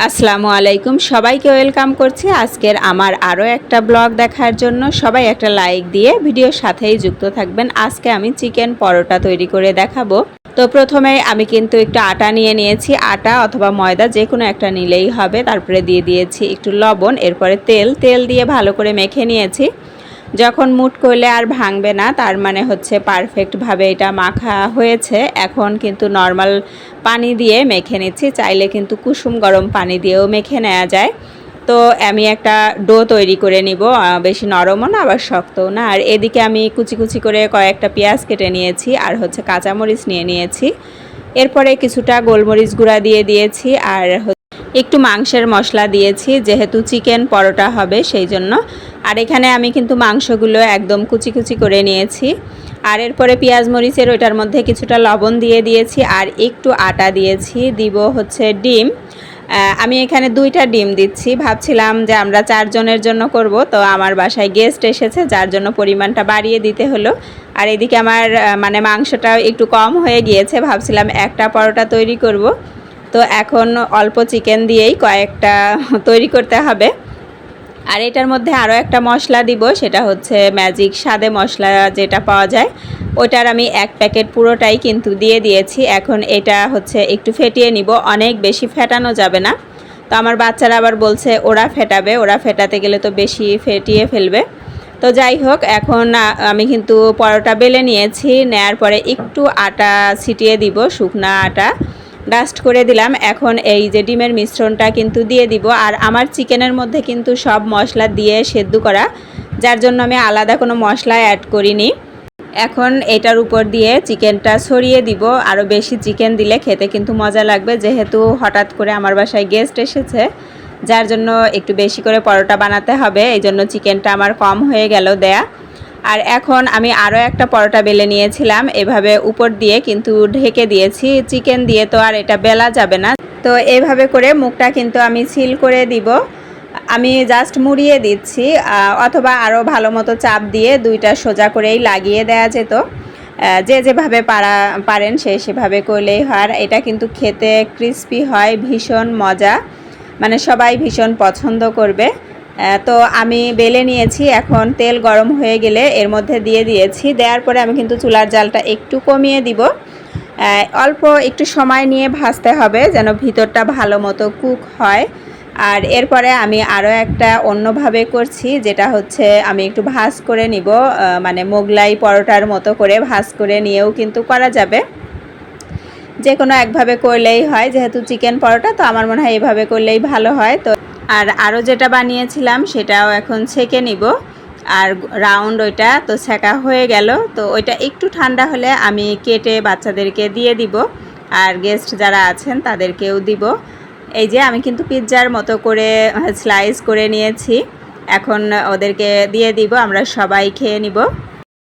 আসসালামু আলাইকুম, সবাইকে ওয়েলকাম করছি আজকের আমার আরও একটা ব্লগ দেখার জন্য। সবাই একটা লাইক দিয়ে ভিডিওর সাথেই যুক্ত থাকবেন। আজকে আমি চিকেন পরোটা তৈরি করে দেখাবো। তো প্রথমে আমি কিন্তু একটু আটা নিয়ে নিয়েছি, আটা অথবা ময়দা যে কোনো একটা নিলেই হবে। তারপরে দিয়ে দিয়েছি একটু লবণ, এরপরে তেল দিয়ে ভালো করে মেখে নিয়েছি। যখন মুট করলে আর ভাঙবে না, তার মানে হচ্ছে পারফেক্টভাবে এটা মাখা হয়েছে। এখন কিন্তু নর্মাল পানি দিয়ে মেখে নিচ্ছি, চাইলে কিন্তু কুসুম গরম পানি দিয়েও মেখে নেওয়া যায়। তো আমি একটা ডো তৈরি করে নিব, বেশি নরমও না আবার শক্তও না। আর এদিকে আমি কুচি কুচি করে কয়েকটা পেঁয়াজ কেটে নিয়েছি, আর হচ্ছে কাঁচামরিচ নিয়ে নিয়েছি। এরপরে কিছুটা গোলমরিচ গুঁড়া দিয়ে দিয়েছি, আর একটু মাংসের মশলা দিয়েছি, যেহেতু চিকেন পরোটা হবে সেই জন্য। আর এখানে আমি কিন্তু মাংসগুলো একদম কুচি কুচি করে নিয়েছি। আর এরপরে পেঁয়াজ মরিচের ওইটার মধ্যে কিছুটা লবণ দিয়ে দিয়েছি, আর একটু আটা দিয়েছি। দিব হচ্ছে ডিম। আমি এখানে 2টা ডিম দিচ্ছি। ভাবছিলাম যে আমরা 4 জনের জন্য করব, তো আমার বাসায় গেস্ট এসেছে, যার জন্য পরিমাণটা বাড়িয়ে দিতে হলো। আর এদিকে আমার মানে মাংসটাও একটু কম হয়ে গিয়েছে, ভাবছিলাম একটা পরোটা তৈরি করব। তো এখন অল্প চিকেন দিয়েই কয়েকটা তৈরি করতে হবে। আর এটার মধ্যে আরও একটা মশলা দিব, সেটা হচ্ছে ম্যাজিক স্বাদে মশলা যেটা পাওয়া যায়, ওটার আমি 1 প্যাকেট পুরোটাই কিন্তু দিয়ে দিয়েছি। এখন এটা হচ্ছে একটু ফেটিয়ে নিব, অনেক বেশি ফেটানো যাবে না। তো আমার বাচ্চারা আবার বলছে ওরা ফেটাবে, ওরা ফেটাতে গেলে তো বেশি ফেটিয়ে ফেলবে। তো যাই হোক, এখন আমি কিন্তু পরোটা বেলে নিয়েছি। নেয়ার পরে একটু আটা ছিটিয়ে দিব, শুকনা আটা ডাস্ট করে দিলাম। এখন এই যে ডিমের মিশ্রণটা কিন্তু দিয়ে দিব। আর আমার চিকেনের মধ্যে কিন্তু সব মশলা দিয়ে সেদ্ধ করা, যার জন্য আমি আলাদা কোনো মশলা অ্যাড করিনি। এখন এটার উপর দিয়ে চিকেনটা ছড়িয়ে দিব। আরও বেশি চিকেন দিলে খেতে কিন্তু মজা লাগবে, যেহেতু হঠাৎ করে আমার বাসায় গেস্ট এসেছে, যার জন্য একটু বেশি করে পরোটা বানাতে হবে। এই জন্য চিকেনটা আমার কম হয়ে গেল দেয়া। আর এখন আমি আরও একটা পরোটা বেলে নিয়েছিলাম, এভাবে উপর দিয়ে কিন্তু ঢেকে দিয়েছি। চিকেন দিয়ে তো আর এটা বেলা যাবে না, তো এইভাবে করে মুখটা কিন্তু আমি সিল করে দিব। আমি জাস্ট মুড়িয়ে দিচ্ছি, অথবা আরও ভালো মতো চাপ দিয়ে 2টা সোজা করেই লাগিয়ে দেওয়া যেত। যে যেভাবে পারেন সেভাবে করলেই হয়। এটা কিন্তু খেতে ক্রিস্পি হয়, ভীষণ মজা, মানে সবাই ভীষণ পছন্দ করবে। তো আমি বেলে নিয়েছি। এখন তেল গরম হয়ে গেলে এর মধ্যে দিয়ে দিয়েছি। দেওয়ার পরে আমি কিন্তু চুলার জালটা একটু কমিয়ে দিব। অল্প একটু সময় নিয়ে ভাজতে হবে, যেন ভিতরটা ভালো মতো কুক হয়। আর এরপরে আমি আরও একটা অন্যভাবে করছি, যেটা হচ্ছে আমি একটু ভাজ করে নিব, মানে মোগলাই পরোটার মতো করে ভাজ করে নিয়েও কিন্তু করা যাবে। যে কোনো একভাবে করলেই হয়, যেহেতু চিকেন পরোটা, তো আমার মনে হয় এইভাবে করলেই ভালো হয়। তো আর আরও যেটা বানিয়েছিলাম সেটাও এখন ছেঁকে নিব। আর রাউন্ড ওইটা তো ছেঁকা হয়ে গেল। তো ওইটা একটু ঠান্ডা হলে আমি কেটে বাচ্চাদেরকে দিয়ে দিব, আর গেস্ট যারা আছেন তাদেরকেও দিব। এই যে আমি কিন্তু পিৎজার মতো করে স্লাইস করে নিয়েছি, এখন ওদেরকে দিয়ে দিব, আমরা সবাই খেয়ে নিব।